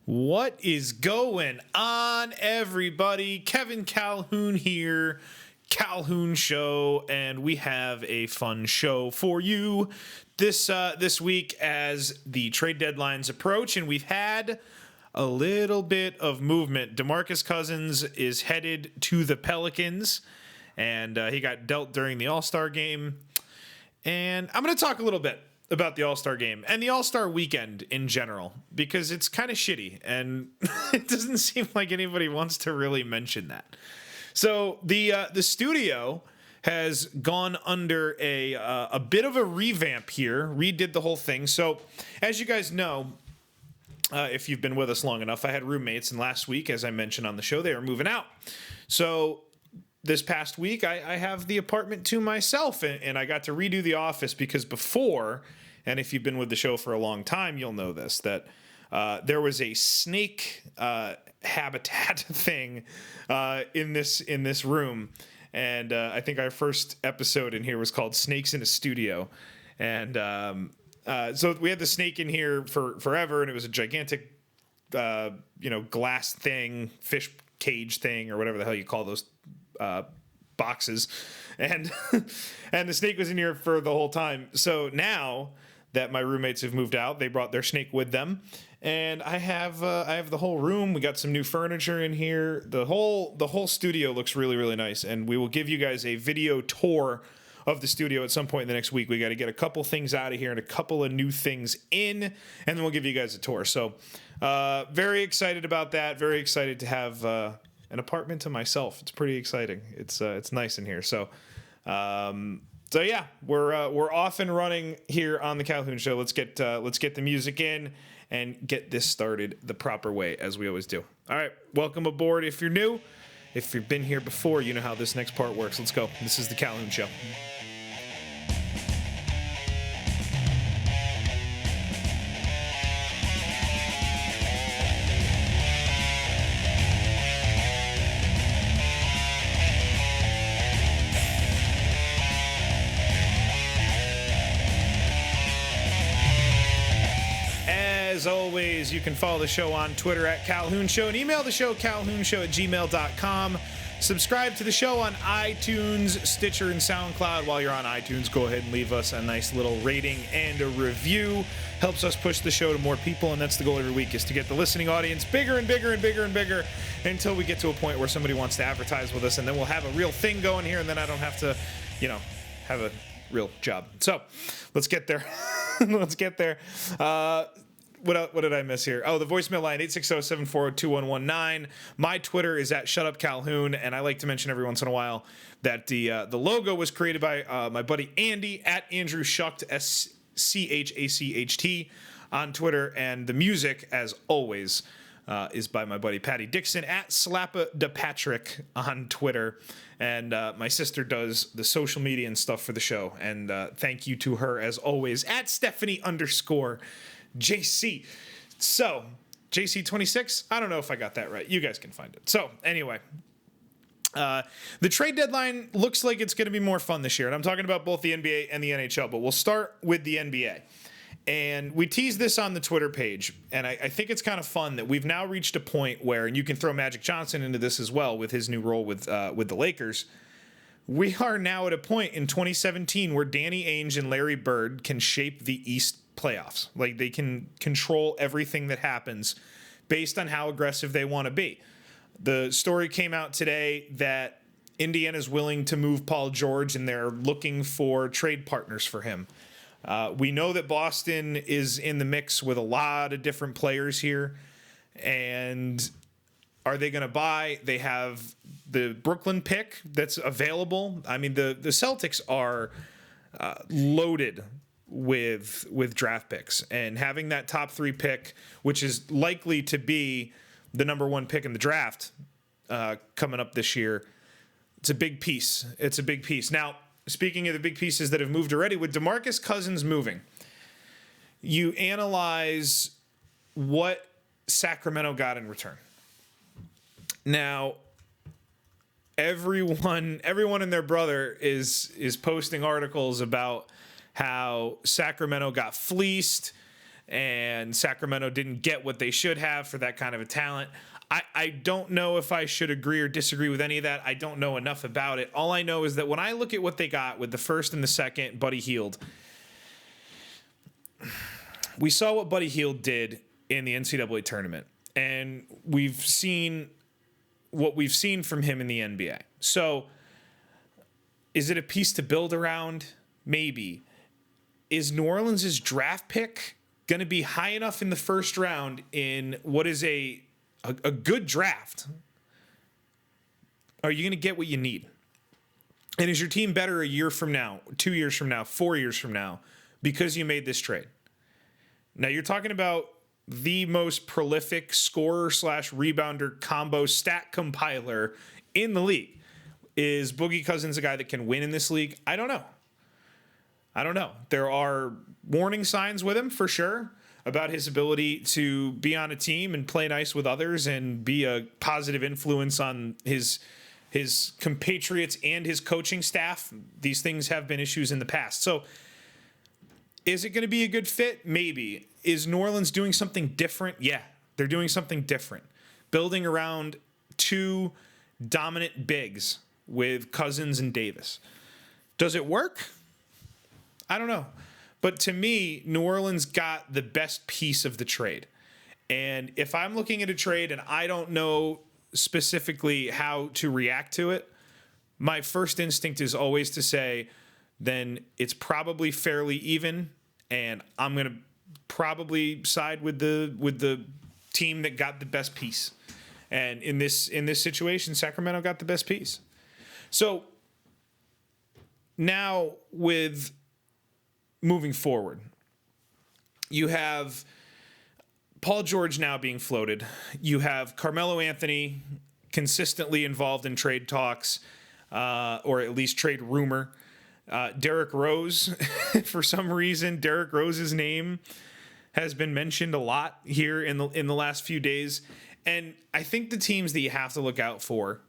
What is going on, everybody? Kevin Calhoun here, Calhoun Show, and we have a fun show for you this week as the trade deadlines approach, and we've had a little bit of movement. DeMarcus Cousins is headed to the Pelicans, and he got dealt during the All-Star game, and I'm going to talk a little bit about the All-Star game and the All-Star weekend in general, because it's kind of shitty and it doesn't seem like anybody wants to really mention that. So the studio has gone under a bit of a revamp here, redid the whole thing. So as you guys know, if you've been with us long enough, I had roommates, and last week, as I mentioned on the show, they were moving out. So this past week, I have the apartment to myself, and I got to redo the office because before, and if you've been with the show for a long time, you'll know this, that there was a snake habitat thing in this room, and I think our first episode in here was called Snakes in a Studio, and so we had the snake in here for forever, and it was a gigantic, glass thing, fish cage thing, or whatever the hell you call those boxes, and and the snake was in here for the whole time. So now that my roommates have moved out, they brought their snake with them, and I have the whole room. We got some new furniture in here. The whole studio looks really, really nice, and we will give you guys a video tour of the studio at some point in the next week. We got to get a couple things out of here and a couple of new things in, and then we'll give you guys a tour. So very excited about that. Very excited to have an apartment to myself. It's pretty exciting. It's nice in here. So yeah, we're off and running here on the Calhoun Show. Let's get the music in and get this started the proper way, as we always do. All right, welcome aboard. If you're new, if you've been here before, you know how this next part works. Let's go. This is the Calhoun Show. As always, you can follow the show on Twitter at Calhoun Show and email the show calhounshow@gmail.com. Subscribe to the show on iTunes, Stitcher, and SoundCloud. While you're on iTunes, go ahead and leave us a nice little rating and a review. Helps us push the show to more people, and that's the goal every week, is to get the listening audience bigger and bigger and bigger and bigger until we get to a point where somebody wants to advertise with us, and then we'll have a real thing going here, and then I don't have to, have a real job. So let's get there. Let's get there. What did I miss here? Oh, the voicemail line, 860-740-2119. My Twitter is at ShutUpCalhoun, and I like to mention every once in a while that the logo was created by my buddy Andy at Andrew Schucht, SCHACHT on Twitter, and the music, as always, is by my buddy Patty Dixon at SlappaDePatrick on Twitter, and my sister does the social media and stuff for the show, and thank you to her, as always, at Stephanie_JC. So, JC26, I don't know if I got that right. You guys can find it. So, anyway, the trade deadline looks like it's going to be more fun this year. And I'm talking about both the NBA and the NHL, but we'll start with the NBA. And we teased this on the Twitter page, and I think it's kind of fun that we've now reached a point where, and you can throw Magic Johnson into this as well with his new role with the Lakers, we are now at a point in 2017 where Danny Ainge and Larry Bird can shape the East playoffs. Like, they can control everything that happens based on how aggressive they want to be. The story came out today that Indiana's willing to move Paul George, and they're looking for trade partners for him. We know that Boston is in the mix with a lot of different players here, and are they going to buy? They have the Brooklyn pick that's available. I mean, the Celtics are loaded with draft picks, and having that top 3 pick, which is likely to be the number 1 pick in the draft coming up this year, it's a big piece. It's a big piece. Now, speaking of the big pieces that have moved already, with DeMarcus Cousins moving, you analyze what Sacramento got in return. Now, everyone and their brother is posting articles about how Sacramento got fleeced and Sacramento didn't get what they should have for that kind of a talent. I don't know if I should agree or disagree with any of that. I don't know enough about it. All I know is that when I look at what they got with the first and the second, Buddy Hield, we saw what Buddy Hield did in the NCAA tournament, and we've seen what we've seen from him in the NBA. So is it a piece to build around? Maybe. Is New Orleans' draft pick going to be high enough in the first round in what is a good draft? Are you going to get what you need? And is your team better a year from now, 2 years from now, 4 years from now, because you made this trade? Now, you're talking about the most prolific scorer / rebounder combo stat compiler in the league. Is Boogie Cousins a guy that can win in this league? I don't know. There are warning signs with him for sure about his ability to be on a team and play nice with others and be a positive influence on his compatriots and his coaching staff. These things have been issues in the past. So is it going to be a good fit? Maybe. Is New Orleans doing something different? Yeah, they're doing something different. Building around two dominant bigs with Cousins and Davis. Does it work? I don't know. But to me, New Orleans got the best piece of the trade. And if I'm looking at a trade and I don't know specifically how to react to it, my first instinct is always to say, then it's probably fairly even, and I'm going to probably side with the team that got the best piece. And in this situation, Sacramento got the best piece. So now with moving forward, you have Paul George now being floated. You have Carmelo Anthony consistently involved in trade talks, or at least trade rumor. Derrick Rose, for some reason, Derrick Rose's name has been mentioned a lot here in the last few days. And I think the teams that you have to look out for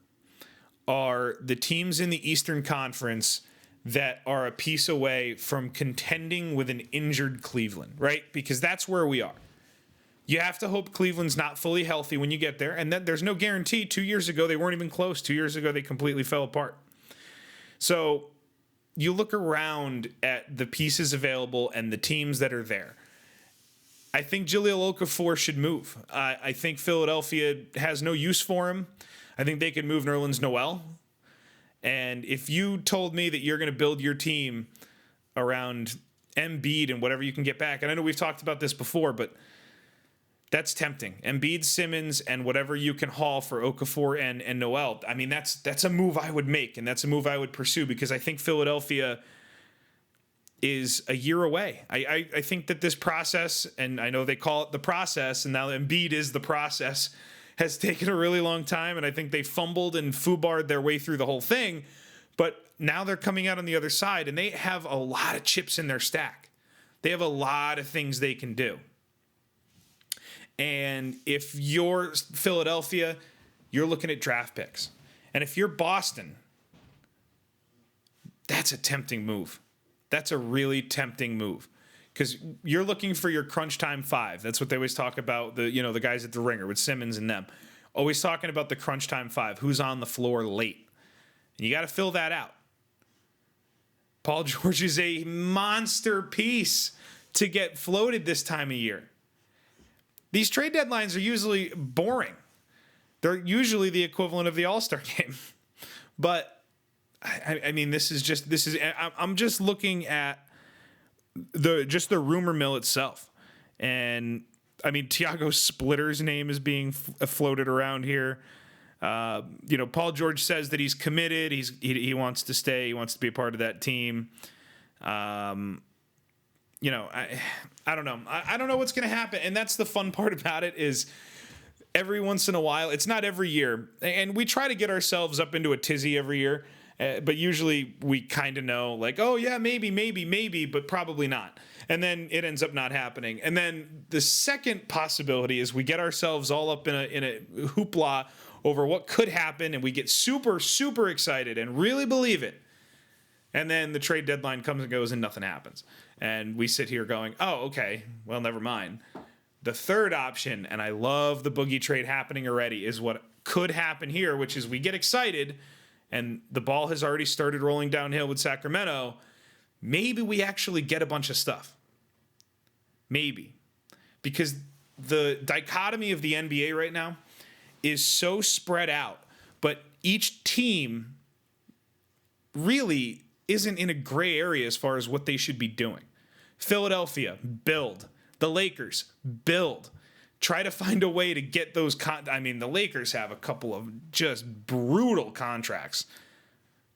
are the teams in the Eastern Conference that are a piece away from contending with an injured Cleveland, right? Because that's where we are. You have to hope Cleveland's not fully healthy when you get there, and that there's no guarantee. 2 years ago, they weren't even close. 2 years ago, they completely fell apart. So you look around at the pieces available and the teams that are there. I think Jahlil Okafor should move. I think Philadelphia has no use for him. I think they could move Nerlens Noel. And if you told me that you're going to build your team around Embiid and whatever you can get back, and I know we've talked about this before, but that's tempting. Embiid, Simmons, and whatever you can haul for Okafor and Noel. I mean, that's a move I would make, and that's a move I would pursue, because I think Philadelphia is a year away. I think that this process, and I know they call it the process, and now Embiid is the process, has taken a really long time, and I think they fumbled and foobarred their way through the whole thing, but now they're coming out on the other side, and they have a lot of chips in their stack. They have a lot of things they can do. And if you're Philadelphia, you're looking at draft picks. And if you're Boston, that's a tempting move. That's a really tempting move, because you're looking for your crunch time five. That's what they always talk about, the guys at the Ringer with Simmons and them. Always talking about the crunch time five, who's on the floor late. And you got to fill that out. Paul George is a monster piece to get floated this time of year. These trade deadlines are usually boring. They're usually the equivalent of the All-Star game. But I mean, I'm just looking at the rumor mill itself. And I mean, Tiago Splitter's name is being floated around here. Paul George says that he's committed. He wants to stay. He wants to be a part of that team. I don't know. I don't know what's going to happen. And that's the fun part about it, is every once in a while, it's not every year. And we try to get ourselves up into a tizzy every year. But usually we kind of know, like, oh, yeah, maybe, but probably not. And then it ends up not happening. And then the second possibility is we get ourselves all up in a hoopla over what could happen, and we get super, super excited and really believe it. And then the trade deadline comes and goes and nothing happens. And we sit here going, oh, okay, well, never mind. The third option, and I love the Boogie trade happening already, is what could happen here, which is we get excited and the ball has already started rolling downhill with Sacramento. Maybe we actually get a bunch of stuff. Maybe. Because the dichotomy of the NBA right now is so spread out, but each team really isn't in a gray area as far as what they should be doing. Philadelphia, build. The Lakers, build. Try to find a way to get those. The Lakers have a couple of just brutal contracts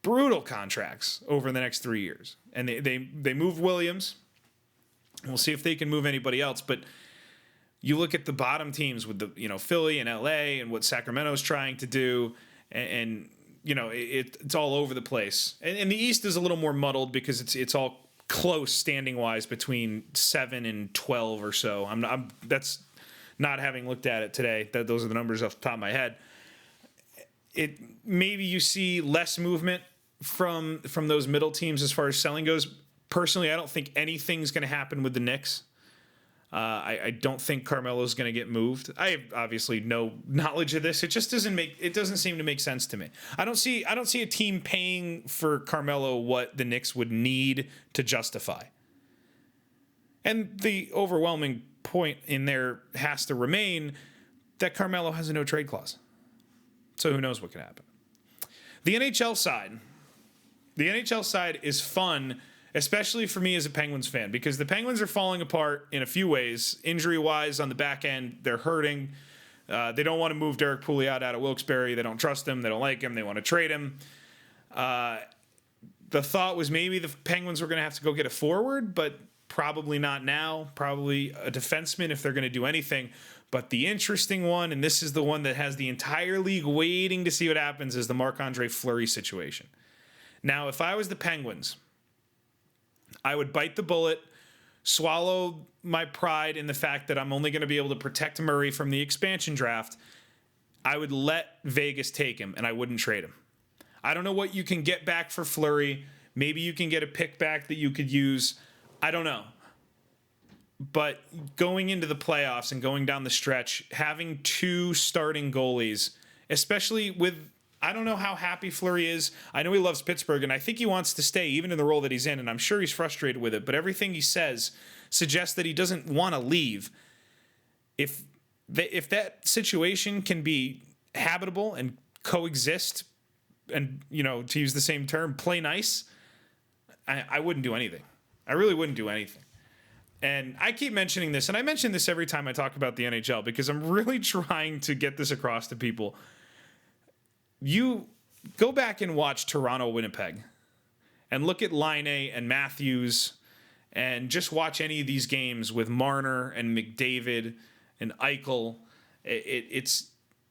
over the next 3 years. And they move Williams. We'll see if they can move anybody else. But you look at the bottom teams with the Philly and LA and what Sacramento's trying to do, and it's all over the place. And the East is a little more muddled because it's all close standing wise between 7 and 12 or so. That's not having looked at it today. Those are the numbers off the top of my head. Maybe you see less movement from those middle teams as far as selling goes. Personally, I don't think anything's going to happen with the Knicks. I don't think Carmelo's going to get moved. I have obviously no knowledge of this. It just doesn't seem to make sense to me. I don't see a team paying for Carmelo what the Knicks would need to justify. And the overwhelming point in there has to remain that Carmelo has a no trade clause. So who knows what could happen. The NHL side is fun, especially for me as a Penguins fan, because the Penguins are falling apart in a few ways. Injury-wise, on the back end, they're hurting. They don't want to move Derek Pouliot out of Wilkes-Barre. They don't trust him. They don't like him. They want to trade him. The thought was maybe the Penguins were going to have to go get a forward, but probably not now. Probably a defenseman if they're going to do anything. But the interesting one, and this is the one that has the entire league waiting to see what happens, is the Marc-Andre Fleury situation. Now, if I was the Penguins, I would bite the bullet, swallow my pride in the fact that I'm only going to be able to protect Murray from the expansion draft. I would let Vegas take him, and I wouldn't trade him. I don't know what you can get back for Fleury. Maybe you can get a pick back that you could use. I don't know. But going into the playoffs and going down the stretch, having two starting goalies, especially with, I don't know how happy Fleury is. I know he loves Pittsburgh, and I think he wants to stay even in the role that he's in, and I'm sure he's frustrated with it, but everything he says suggests that he doesn't want to leave. If that situation can be habitable and coexist and, to use the same term, play nice, I wouldn't do anything. I really wouldn't do anything. And I keep mentioning this, and I mention this every time I talk about the NHL because I'm really trying to get this across to people. You go back and watch Toronto-Winnipeg and look at Laine and Matthews and just watch any of these games with Marner and McDavid and Eichel. It's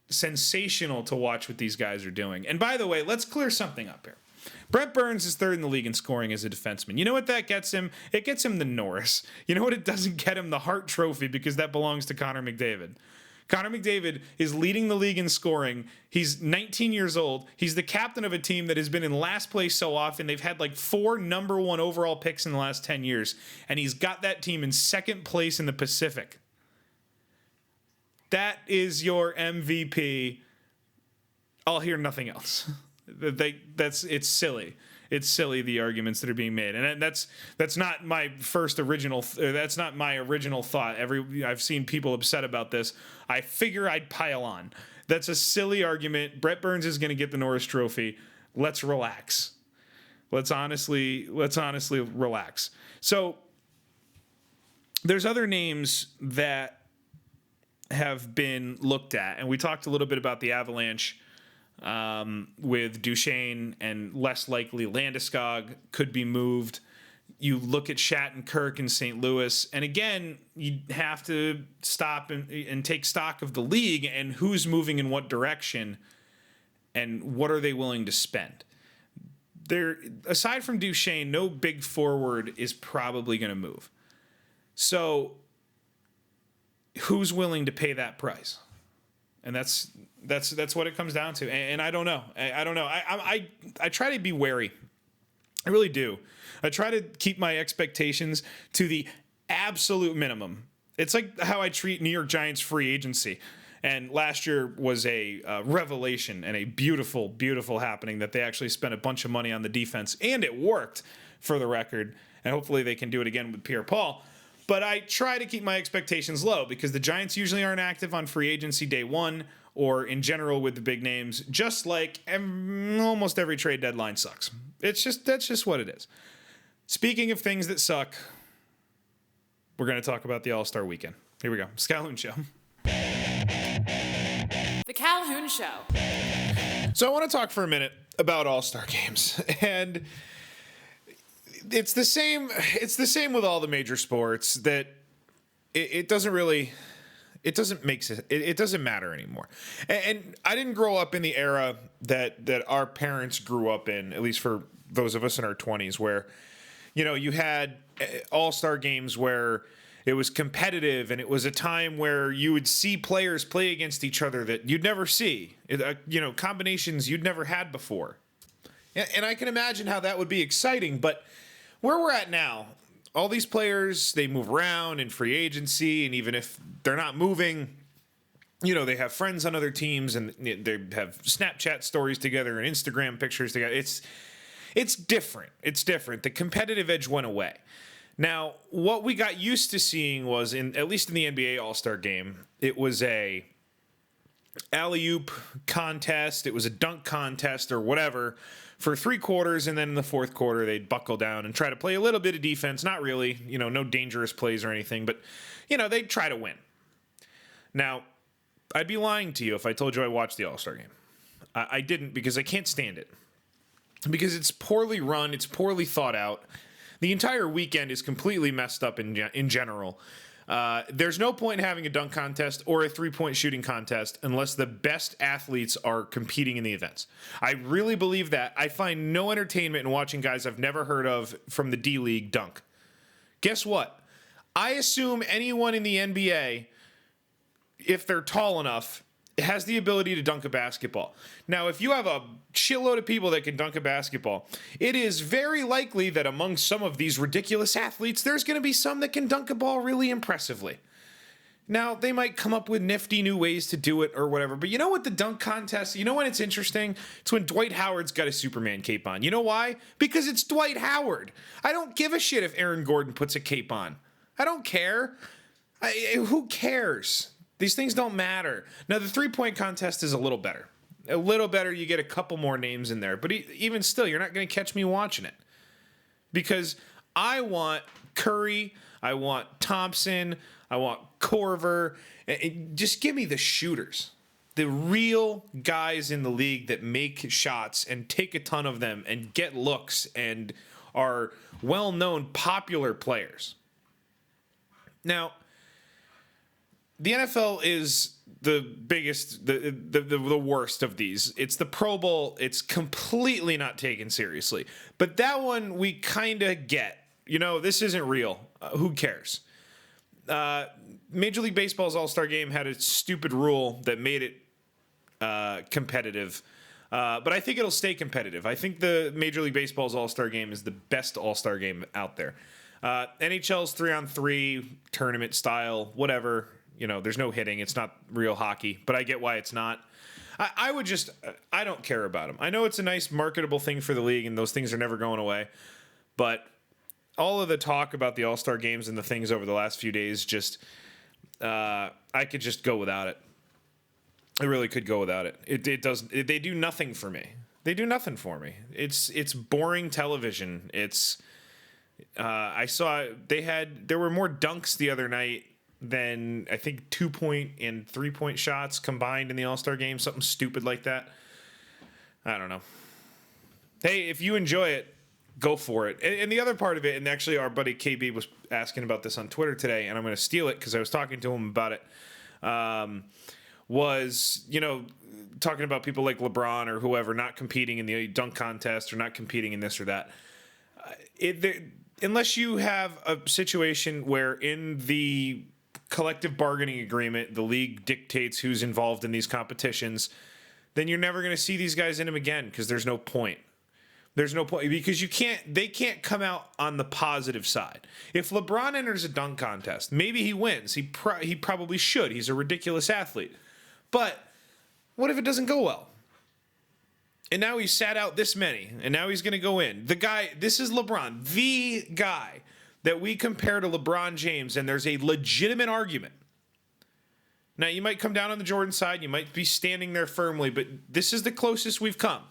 sensational to watch what these guys are doing. And by the way, let's clear something up here. Brent Burns is third in the league in scoring as a defenseman. You know what that gets him? It gets him the Norris. You know what it doesn't get him? The Hart Trophy, because that belongs to Connor McDavid. Connor McDavid is leading the league in scoring. He's 19 years old. He's the captain of a team that has been in last place so often. They've had like 4 number 1 overall picks in the last 10 years, and he's got that team in second place in the Pacific. That is your MVP. I'll hear nothing else. It's silly. It's silly, the arguments that are being made, and that's not my first original. That's not my original thought. I've seen people upset about this. I figure I'd pile on. That's a silly argument. Brett Burns is going to get the Norris Trophy. Let's relax. Let's honestly relax. So there's other names that have been looked at, and we talked a little bit about the Avalanche. With Duchesne and less likely Landeskog could be moved. You look at Shattenkirk in St. Louis, and again, you have to stop and take stock of the league and who's moving in what direction and what are they willing to spend. There, aside from Duchesne, no big forward is probably going to move. So who's willing to pay that price? And that's what it comes down to. And I don't know. I don't know. I try to be wary I really do. I try to keep my expectations to the absolute minimum. It's like how I treat New York Giants free agency. And last year was a revelation and a beautiful, beautiful happening that they actually spent a bunch of money on the defense. And it worked, for the record. And hopefully they can do it again with Pierre-Paul. But I try to keep my expectations low because the Giants usually aren't active on free agency day one or in general with the big names, just like almost every trade deadline sucks. That's just what it is. Speaking of things that suck, we're going to talk about the All-Star Weekend. Here we go. It's the Calhoun Show. The Calhoun Show. So I want to talk for a minute about All-Star games. And it's the same with all the major sports that it doesn't matter anymore. And I didn't grow up in the era that our parents grew up in, at least for those of us in our 20s, where, you know, you had all-star games where it was competitive and it was a time where you would see players play against each other that you'd never see, combinations you'd never had before. And I can imagine how that would be exciting, but where we're at now, all these players, they move around in free agency, and even if they're not moving, you know, they have friends on other teams and they have Snapchat stories together and Instagram pictures together. It's different. It's different. The competitive edge went away. Now, what we got used to seeing was, at least in the NBA All-Star Game, it was a alley-oop contest, it was a dunk contest or whatever for 3 quarters, and then in the 4th quarter they'd buckle down and try to play a little bit of defense. Not really, no dangerous plays or anything, but they'd try to win. Now, I'd be lying to you if I told you I watched the All-Star Game. I didn't, because I can't stand it. Because it's poorly run, it's poorly thought out. The entire weekend is completely messed up in general. There's no point in having a dunk contest or a 3-point shooting contest unless the best athletes are competing in the events. I really believe that. I find no entertainment in watching guys I've never heard of from the D-League dunk. Guess what? I assume anyone in the NBA, if they're tall enough, has the ability to dunk a basketball. Now, if you have a shitload of people that can dunk a basketball, it is very likely that among some of these ridiculous athletes, there's going to be some that can dunk a ball really impressively. Now, they might come up with nifty new ways to do it or whatever, but you know what, the dunk contest, you know when it's interesting? It's when Dwight Howard's got a Superman cape on. You know why? Because it's Dwight Howard. I don't give a shit if Aaron Gordon puts a cape on. I don't care. Who cares? These things don't matter. Now, the 3-point contest is a little better. A little better, you get a couple more names in there. But even still, you're not going to catch me watching it. Because I want Curry, I want Thompson, I want Corver. Just give me the shooters. The real guys in the league that make shots and take a ton of them and get looks and are well-known, popular players. Now, the NFL is the biggest, the worst of these. It's the Pro Bowl. It's completely not taken seriously. But that one we kind of get. This isn't real. Who cares? Major League Baseball's All-Star Game had a stupid rule that made it competitive. But I think it'll stay competitive. I think the Major League Baseball's All-Star Game is the best All-Star Game out there. NHL's 3-on-3 tournament style, whatever. There's no hitting. It's not real hockey, but I get why it's not. I don't care about them. I know it's a nice marketable thing for the league, and those things are never going away. But all of the talk about the All-Star games and the things over the last few days, I could just go without it. I really could go without it. It doesn't. They do nothing for me. They do nothing for me. It's boring television. I saw there were more dunks the other night than I think 2-point and 3-point shots combined in the All-Star game, something stupid like that. I don't know. Hey, if you enjoy it, go for it. And the other part of it, and actually our buddy KB was asking about this on Twitter today, and I'm going to steal it because I was talking to him about it, was, talking about people like LeBron or whoever not competing in the dunk contest or not competing in this or that. Unless you have a situation where in the collective bargaining agreement, the league dictates who's involved in these competitions, then you're never going to see these guys in them again because there's no point. There's no point because they can't come out on the positive side. If LeBron enters a dunk contest, maybe he wins. He probably should. He's a ridiculous athlete. But what if it doesn't go well? And now he's sat out this many, and now he's going to go in. This is LeBron, the guy that we compare to LeBron James, and there's a legitimate argument. Now, you might come down on the Jordan side, you might be standing there firmly, but this is the closest we've come.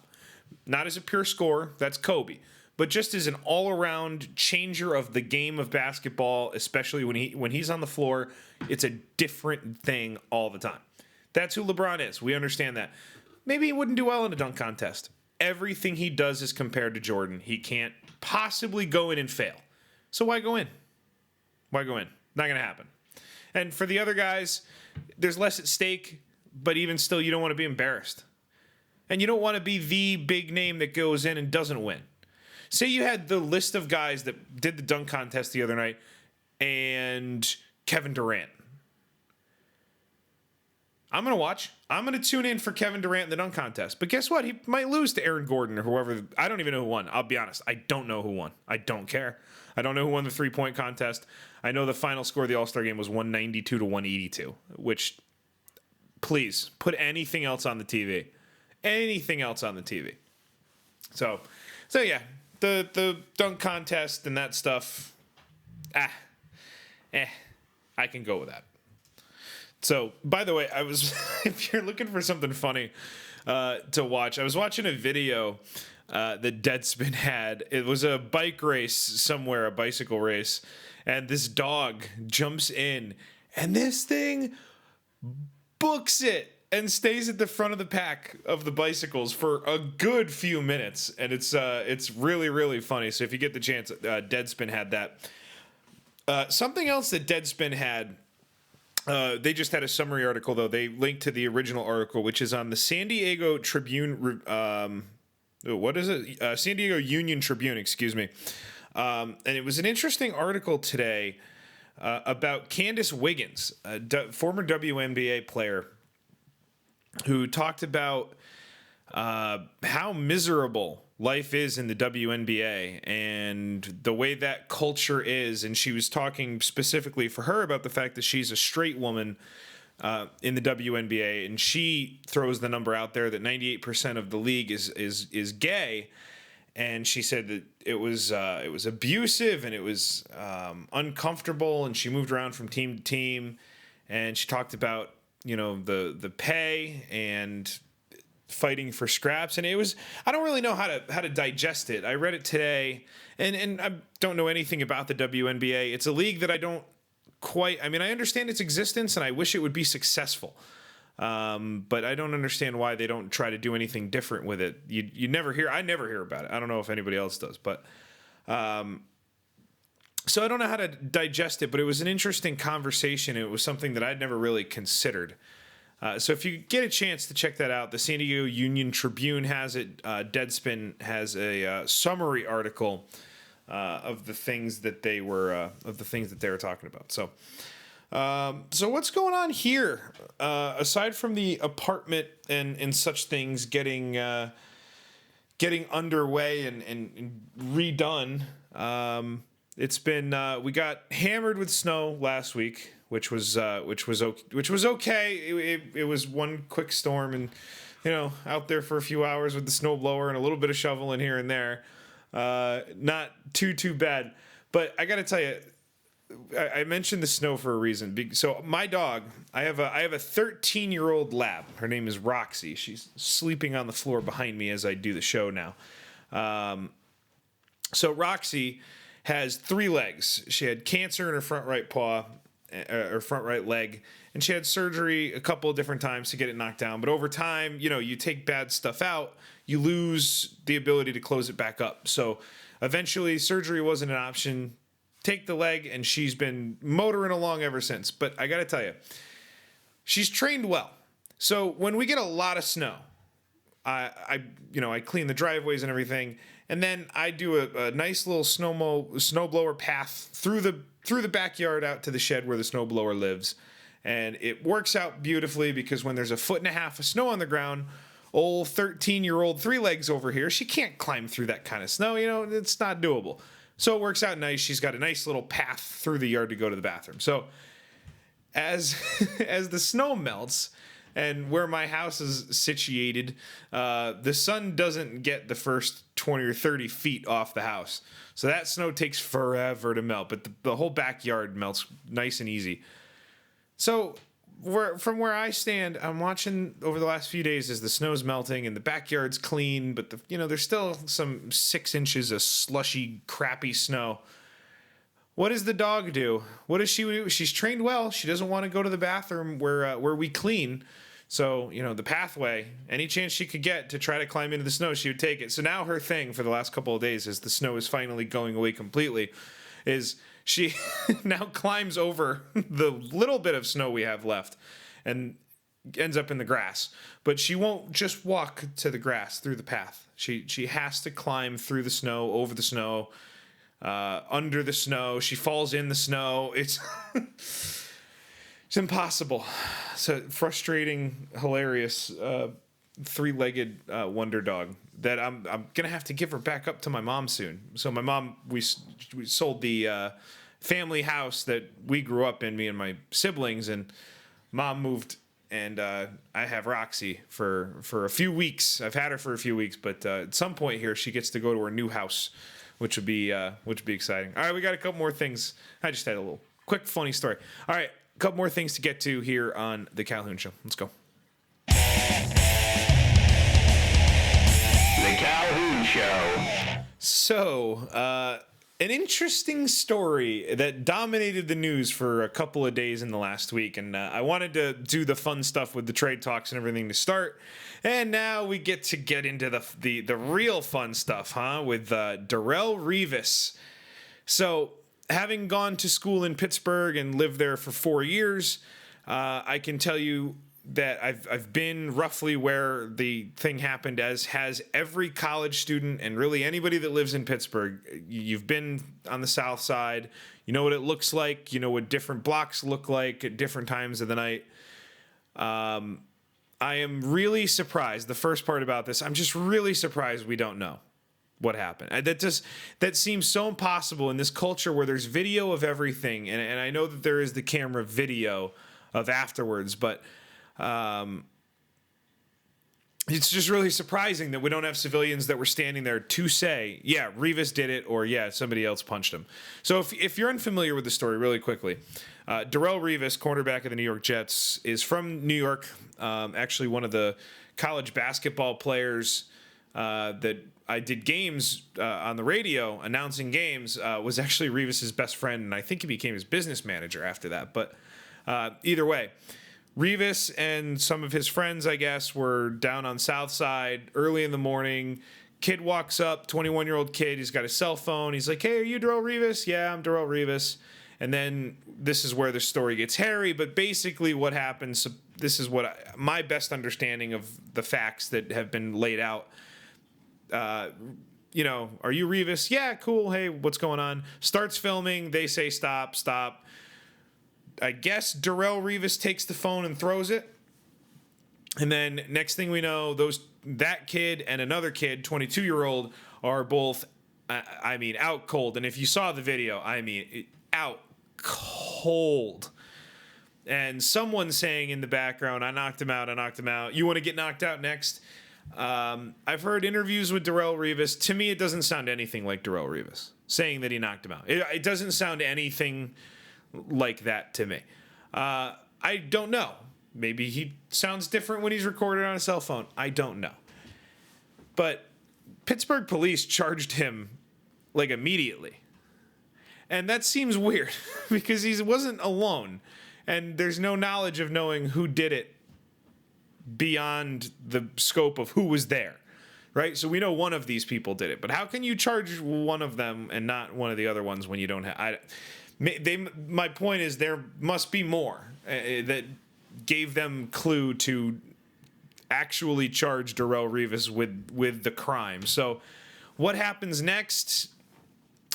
Not as a pure scorer, that's Kobe, but just as an all-around changer of the game of basketball, especially when he's on the floor, it's a different thing all the time. That's who LeBron is. We understand that. Maybe he wouldn't do well in a dunk contest. Everything he does is compared to Jordan. He can't possibly go in and fail. So why go in? Why go in? Not going to happen. And for the other guys, there's less at stake, but even still, you don't want to be embarrassed. And you don't want to be the big name that goes in and doesn't win. Say you had the list of guys that did the dunk contest the other night and Kevin Durant. I'm going to watch. I'm going to tune in for Kevin Durant in the dunk contest. But guess what? He might lose to Aaron Gordon or whoever. I don't even know who won. I'll be honest. I don't know who won. I don't care. I don't know who won the three-point contest. I know the final score of the All-Star game was 192 to 182, which, please, put anything else on the TV. Anything else on the TV. So yeah, the dunk contest and that stuff, I can go with that. So, by the way, if you're looking for something funny to watch, I was watching a video that Deadspin had. It was a bike race somewhere, a bicycle race, and this dog jumps in, and this thing books it and stays at the front of the pack of the bicycles for a good few minutes, and it's really, really funny. So if you get the chance, Deadspin had that. Something else that Deadspin had. They just had a summary article, though. They linked to the original article, which is on the San Diego Tribune. What is it? San Diego Union Tribune, excuse me. And it was an interesting article today about Candace Wiggins, a former WNBA player, who talked about how miserable life is in the WNBA and the way that culture is. And she was talking specifically for her about the fact that she's a straight woman in the WNBA, and she throws the number out there that 98% of the league is gay. And she said that it was abusive and it was uncomfortable, and she moved around from team to team, and she talked about the pay and fighting for scraps, and I don't really know how to digest it. I read it today, and I don't know anything about the WNBA. It's a league that I don't quite. I mean, I understand its existence, and I wish it would be successful, but I don't understand why they don't try to do anything different with it. I never hear about it. I don't know if anybody else does, but so I don't know how to digest it. But it was an interesting conversation. It was something that I'd never really considered. So if you get a chance to check that out, the San Diego Union Tribune has it. Deadspin has a summary article of the things that they were talking about. So what's going on here? Aside from the apartment and such things getting underway and redone, it's been we got hammered with snow last week, which was okay. It was one quick storm, and out there for a few hours with the snowblower and a little bit of shoveling here and there. Not too bad. But I got to tell you, I mentioned the snow for a reason. So my dog, I have a 13-year-old lab. Her name is Roxy. She's sleeping on the floor behind me as I do the show now. So Roxy has 3 legs. She had cancer in her front right paw, or front right leg, and she had surgery a couple of different times to get it knocked down. But over time, you take bad stuff out, you lose the ability to close it back up. So eventually surgery wasn't an option. Take the leg, and she's been motoring along ever since. But I got to tell you, she's trained well. So when we get a lot of snow, I clean the driveways and everything, and then I do a nice little snowblower path through the backyard out to the shed where the snowblower lives. And it works out beautifully because when there's 1.5 feet of snow on the ground, old 13-year-old three legs over here, she can't climb through that kind of snow. It's not doable. So it works out nice. She's got a nice little path through the yard to go to the bathroom. So as as the snow melts, and where my house is situated, the sun doesn't get the first 20 or 30 feet off the house. So that snow takes forever to melt, but the whole backyard melts nice and easy. So from where I stand, I'm watching over the last few days as the snow's melting and the backyard's clean, but there's still some 6 inches of slushy, crappy snow. What does the dog do? What does she do? She's trained well. She doesn't want to go to the bathroom where we clean. So, the pathway, any chance she could get to try to climb into the snow, she would take it. So now her thing for the last couple of days, as the snow is finally going away completely, is she now climbs over the little bit of snow we have left and ends up in the grass. But she won't just walk to the grass through the path. She has to climb through the snow, over the snow, under the snow. She falls in the snow. It's impossible. It's a frustrating, hilarious, three-legged wonder dog that I'm gonna have to give her back up to my mom soon. So my mom, we sold the family house that we grew up in, me and my siblings, and mom moved, and I have Roxy for a few weeks. I've had her for a few weeks, but at some point here, she gets to go to her new house, which would be exciting. All right, we got a couple more things. I just had a little quick funny story. All right, a couple more things to get to here on the Calhoun Show. Let's go. The Calhoun Show. So, an interesting story that dominated the news for a couple of days in the last week, and I wanted to do the fun stuff with the trade talks and everything to start, and now we get into the real fun stuff, with Darrelle Revis. So, having gone to school in Pittsburgh and lived there for 4 years, I can tell you that I've been roughly where the thing happened, as has every college student and really anybody that lives in Pittsburgh. You've been on the south side. You know what it looks like. You know what different blocks look like at different times of the night. I am really surprised. The first part about this, I'm just really surprised we don't know what happened. That seems so impossible in this culture where there's video of everything. And I know that there is the camera video of afterwards, but it's just really surprising that we don't have civilians that were standing there to say, yeah, Revis did it, or yeah, somebody else punched him. So if you're unfamiliar with the story, really quickly, Darrelle Revis, cornerback of the New York Jets, is from New York. Actually, one of the college basketball players that I did games on the radio, announcing games, was actually Revis's best friend, and I think he became his business manager after that. But either way, Revis and some of his friends, I guess, were down on South Side early in the morning. Kid walks up, 21-year-old kid. He's got a cell phone. He's like, hey, are you Darrelle Revis? Yeah, I'm Darrelle Revis. And then this is where the story gets hairy. But basically what happens, this is my best understanding of the facts that have been laid out. Are you Revis? Yeah, cool. Hey, what's going on? Starts filming. They say stop. I guess Darrelle Revis takes the phone and throws it. And then next thing we know, that kid and another kid, 22-year-old, are both, out cold. And if you saw the video, out cold. And someone saying in the background, I knocked him out. You want to get knocked out next? I've heard interviews with Darrelle Revis. To me, it doesn't sound anything like Darrelle Revis saying that he knocked him out. It doesn't sound anything like that to me. I don't know. Maybe he sounds different when he's recorded on a cell phone. I don't know. But Pittsburgh police charged him immediately. And that seems weird because he wasn't alone. And there's no knowledge of knowing who did it beyond the scope of who was there. Right? So we know one of these people did it. But how can you charge one of them and not one of the other ones when you don't have... My point is there must be more that gave them clue to actually charge Darrelle Revis with the crime. So what happens next?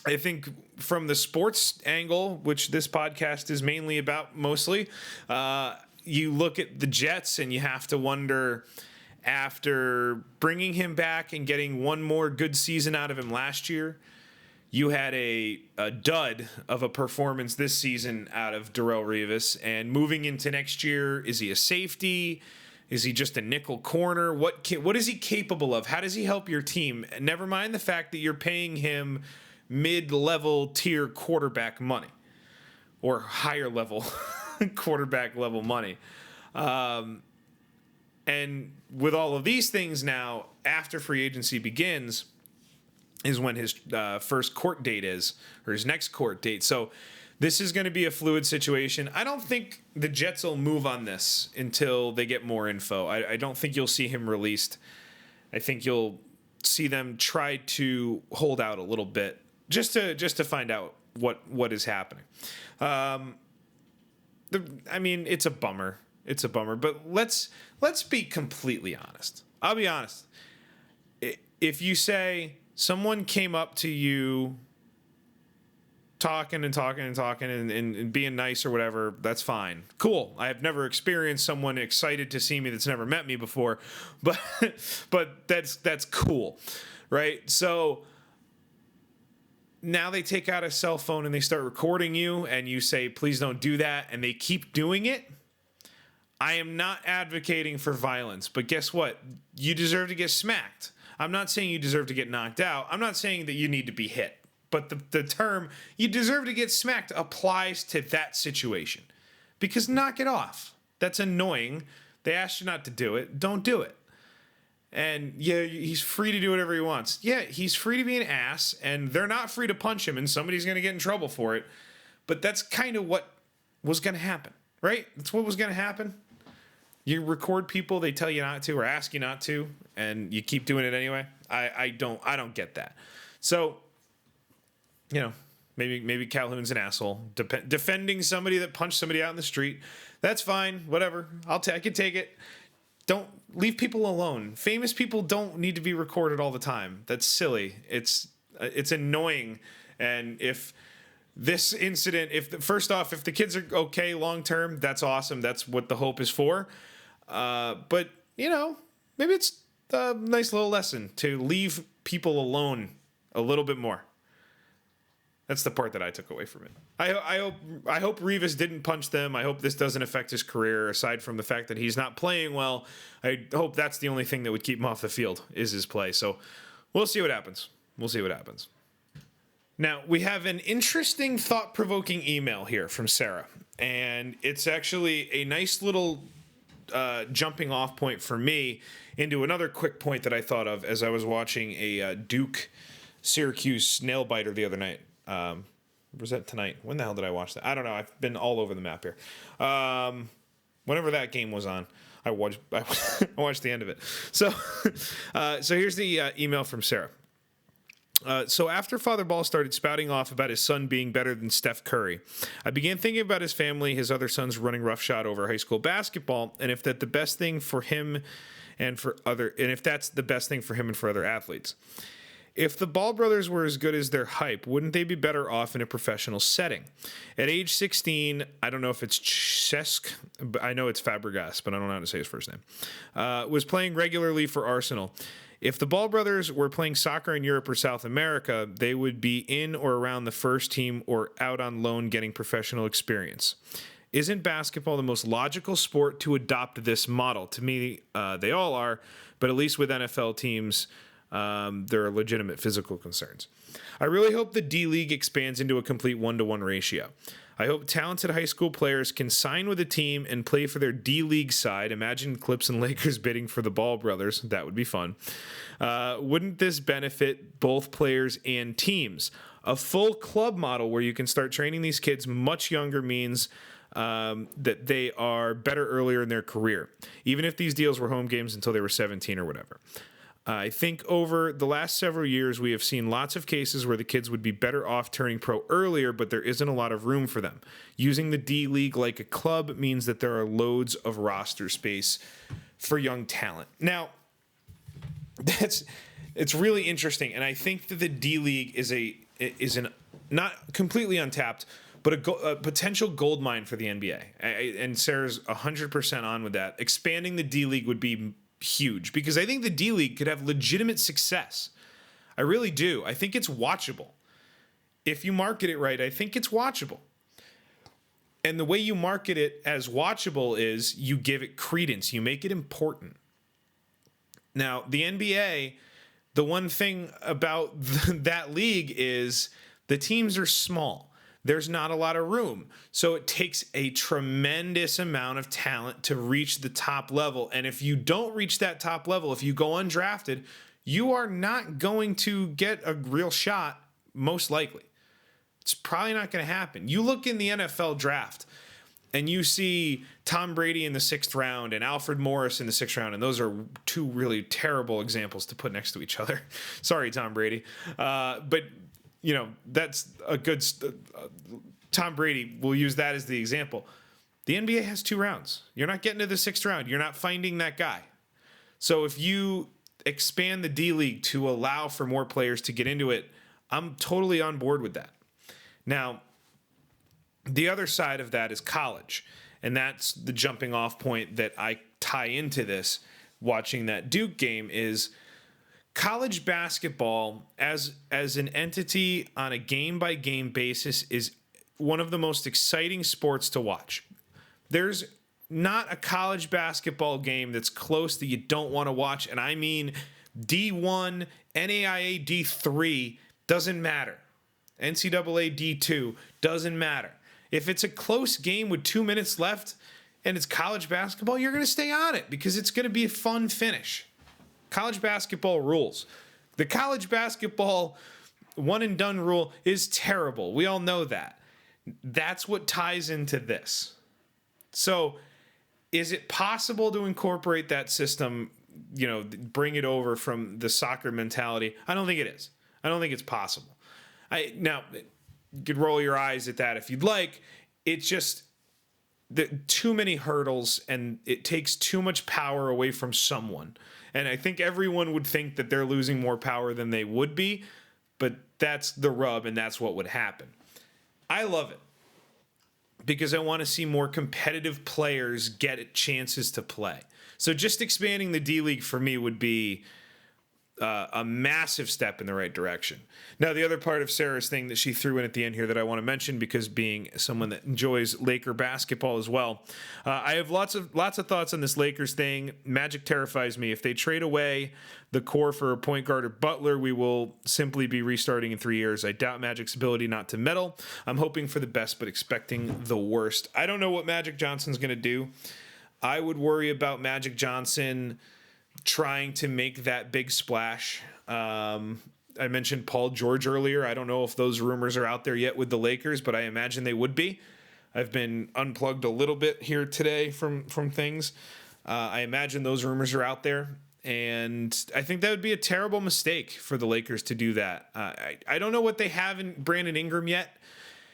I think from the sports angle, which this podcast is mainly about mostly, you look at the Jets and you have to wonder, after bringing him back and getting one more good season out of him last year. You had a dud of a performance this season out of Darrelle Revis, and moving into next year, is he a safety? Is he just a nickel corner? What is he capable of? How does he help your team? Never mind the fact that you're paying him mid-level tier quarterback money or higher level quarterback level money. And with all of these things now, after free agency begins, is when his first court date is, or his next court date. So this is going to be a fluid situation. I don't think the Jets will move on this until they get more info. I don't think you'll see him released. I think you'll see them try to hold out a little bit just to find out what is happening. I mean, it's a bummer. It's a bummer. But let's be completely honest. I'll be honest. If you say someone came up to you talking and being nice or whatever, that's fine. Cool. I have never experienced someone excited to see me that's never met me before, but that's cool, right? So now they take out a cell phone and they start recording you and you say, please don't do that, and they keep doing it. I am not advocating for violence, but guess what? You deserve to get smacked. I'm not saying you deserve to get knocked out. I'm not saying that you need to be hit. But the term, you deserve to get smacked, applies to that situation. Because knock it off. That's annoying. They asked you not to do it. Don't do it. And yeah, he's free to do whatever he wants. Yeah, he's free to be an ass, and they're not free to punch him, and somebody's going to get in trouble for it. But that's kind of what was going to happen, right? That's what was going to happen. You record people, they tell you not to or ask you not to, and you keep doing it anyway. I don't get that. So, you know, maybe Calhoun's an asshole defending somebody that punched somebody out in the street. That's fine. Whatever. I can take it. Don't leave people alone. Famous people don't need to be recorded all the time. That's silly. It's annoying. And if this incident, if the kids are okay long term, that's awesome. That's what the hope is for. But you know, maybe it's a nice little lesson to leave people alone a little bit more. That's the part that I took away from it. I hope Revis didn't punch them. I hope this doesn't affect his career, aside from the fact that he's not playing well. I hope that's the only thing that would keep him off the field is his play. So we'll see what happens. Now, we have an interesting, thought-provoking email here from Sarah. And it's actually a nice little jumping off point for me into another quick point that I thought of as I was watching a Duke-Syracuse nail-biter the other night. Was that tonight? When the hell did I watch that? I don't know. I've been all over the map here. Whenever that game was on, I watched the end of it. So here's the email from Sarah. So after Father Ball started spouting off about his son being better than Steph Curry, I began thinking about his family, his other sons running roughshod over high school basketball, and if that's the best thing for him and for other athletes. If the Ball brothers were as good as their hype, wouldn't they be better off in a professional setting? At age 16, I don't know if it's Cesc, but I know it's Fabregas, but I don't know how to say his first name, was playing regularly for Arsenal. If the Ball brothers were playing soccer in Europe or South America, they would be in or around the first team or out on loan getting professional experience. Isn't basketball the most logical sport to adopt this model? To me, they all are, but at least with NFL teams, there are legitimate physical concerns. I really hope the D-League expands into a complete 1-to-1 ratio. I hope talented high school players can sign with a team and play for their D-League side. Imagine Clips and Lakers bidding for the Ball brothers. That would be fun. Wouldn't this benefit both players and teams? A full club model where you can start training these kids much younger means that they are better earlier in their career, even if these deals were home games until they were 17 or whatever. I think over the last several years, we have seen lots of cases where the kids would be better off turning pro earlier, but there isn't a lot of room for them. Using the D-League like a club means that there are loads of roster space for young talent. Now, it's really interesting, and I think that the D-League is an not completely untapped, but a potential gold mine for the NBA. And Sarah's 100% on with that. Expanding the D-League would be huge because I think the D League could have legitimate success. I really do. I think it's watchable. If you market it right, I think it's watchable. And the way you market it as watchable is you give it credence, you make it important. Now, the NBA, the one thing about that league is the teams are small. There's not a lot of room. So it takes a tremendous amount of talent to reach the top level. And if you don't reach that top level, if you go undrafted, you are not going to get a real shot, most likely. It's probably not going to happen. You look in the NFL draft and you see Tom Brady in the 6th round and Alfred Morris in the 6th round. And those are two really terrible examples to put next to each other. Sorry, Tom Brady. But, you know, that's a good Tom Brady, we'll use that as the example. The NBA has 2 rounds. You're not getting to the 6th round. You're not finding that guy. So if you expand the D League to allow for more players to get into it, I'm totally on board with that. Now, the other side of that is college, and that's the jumping off point that I tie into this watching that Duke game is college basketball as an entity on a game-by-game basis is one of the most exciting sports to watch. There's not a college basketball game that's close that you don't want to watch, and I mean D1, NAIA D3, doesn't matter. NCAA D2, doesn't matter. If it's a close game with 2 minutes left and it's college basketball, you're going to stay on it because it's going to be a fun finish. College basketball rules. The college basketball one and done rule is terrible. We all know that. That's what ties into this. So is it possible to incorporate that system, you know, bring it over from the soccer mentality? I don't think it is. I don't think it's possible. Now, you could roll your eyes at that if you'd like. It's just too many hurdles, and it takes too much power away from someone. And I think everyone would think that they're losing more power than they would be, but that's the rub, and that's what would happen. I love it because I want to see more competitive players get chances to play. So just expanding the D League for me would be a massive step in the right direction. Now, the other part of Sarah's thing that she threw in at the end here that I want to mention, because being someone that enjoys Laker basketball as well, I have lots of thoughts on this Lakers thing. Magic terrifies me. If they trade away the core for a point guard or Butler, we will simply be restarting in 3 years. I doubt Magic's ability not to meddle. I'm hoping for the best, but expecting the worst. I don't know what Magic Johnson's going to do. I would worry about Magic Johnson trying to make that big splash. I mentioned Paul George earlier. I don't know if those rumors are out there yet with the Lakers, but I imagine they would be. I've been unplugged a little bit here today from things. I imagine those rumors are out there, and I think that would be a terrible mistake for the Lakers to do that. I don't know what they have in Brandon Ingram yet.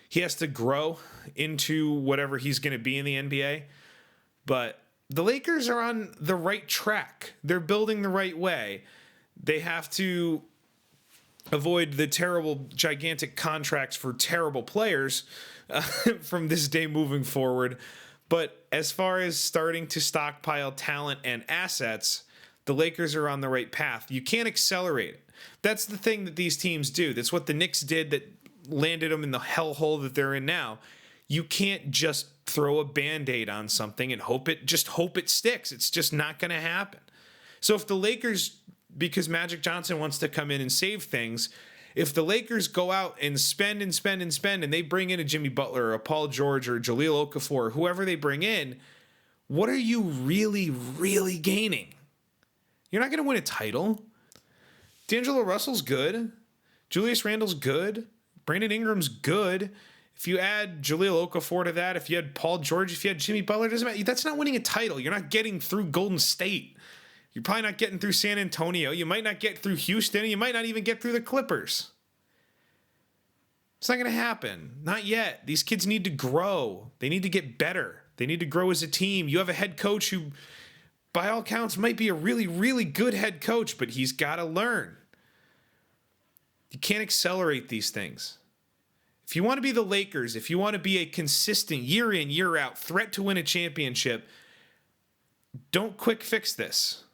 He has to grow into whatever he's going to be in the NBA, but the Lakers are on the right track. They're building the right way. They have to avoid the terrible, gigantic contracts for terrible players from this day moving forward. But as far as starting to stockpile talent and assets, the Lakers are on the right path. You can't accelerate it. That's the thing that these teams do. That's what the Knicks did that landed them in the hellhole that they're in now. You can't just throw a Band-Aid on something and hope it sticks. It's just not going to happen. So if the Lakers, because Magic Johnson wants to come in and save things, if the Lakers go out and spend and spend and spend and they bring in a Jimmy Butler or a Paul George or Jahlil Okafor or whoever they bring in, what are you really, really gaining? You're not going to win a title. D'Angelo Russell's good. Julius Randle's good. Brandon Ingram's good. If you add Jahlil Okafor to that, if you had Paul George, if you had Jimmy Butler, it doesn't matter. That's not winning a title. You're not getting through Golden State. You're probably not getting through San Antonio. You might not get through Houston. You might not even get through the Clippers. It's not going to happen. Not yet. These kids need to grow. They need to get better. They need to grow as a team. You have a head coach who, by all counts, might be a really, really good head coach, but he's got to learn. You can't accelerate these things. If you want to be the Lakers, if you want to be a consistent year in, year out threat to win a championship, don't quick fix this.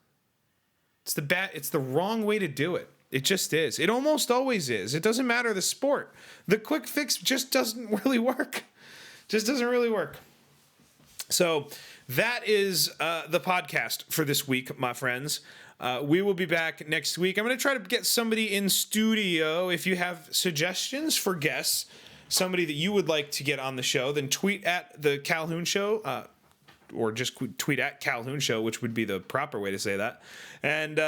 It's the wrong way to do it. It just is. It almost always is. It doesn't matter the sport. The quick fix just doesn't really work. Just doesn't really work. So that is the podcast for this week, my friends. We will be back next week. I'm going to try to get somebody in studio. If you have suggestions for guests, somebody that you would like to get on the show, then tweet at the Calhoun Show, or just tweet at Calhoun Show, which would be the proper way to say that. And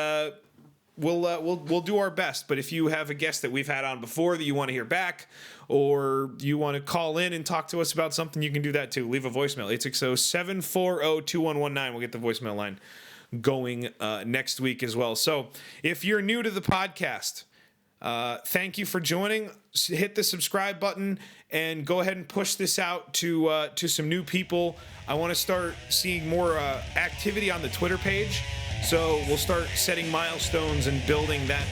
we'll do our best. But if you have a guest that we've had on before that you want to hear back, or you want to call in and talk to us about something, you can do that too. Leave a voicemail, 860-740-2119. We'll get the voicemail line going next week as well. So if you're new to the podcast, thank you for joining. Hit the subscribe button and go ahead and push this out to some new people. I want to start seeing more activity on the Twitter page. So we'll start setting milestones and building that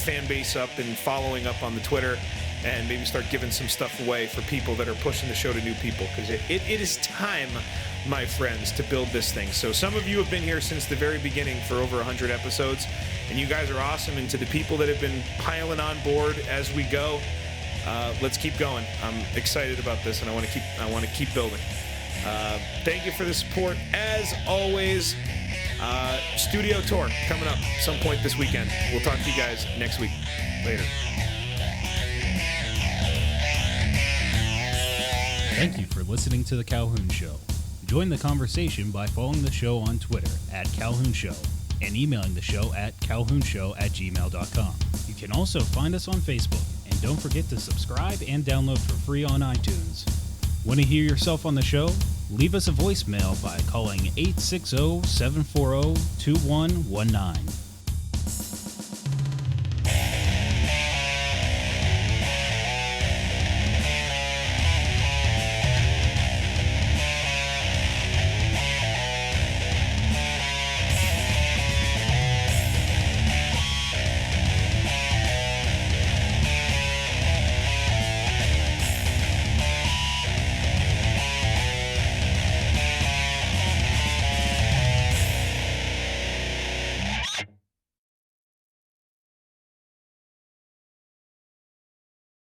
fan base up and following up on the Twitter, and maybe start giving some stuff away for people that are pushing the show to new people, because it is time, my friends, to build this thing. So some of you have been here since the very beginning for over 100 episodes, and you guys are awesome. And to the people that have been piling on board as we go, let's keep going. I'm excited about this, and I want to keep building. Thank you for the support as always. Studio tour coming up some point this weekend. We'll talk to you guys next week. Later. Thank you for listening to The Calhoun Show. Join the conversation by following the show on Twitter at Calhoun Show and emailing the show at calhounshow@gmail.com. You can also find us on Facebook, and don't forget to subscribe and download for free on iTunes. Want to hear yourself on the show? Leave us a voicemail by calling 860-740-2119.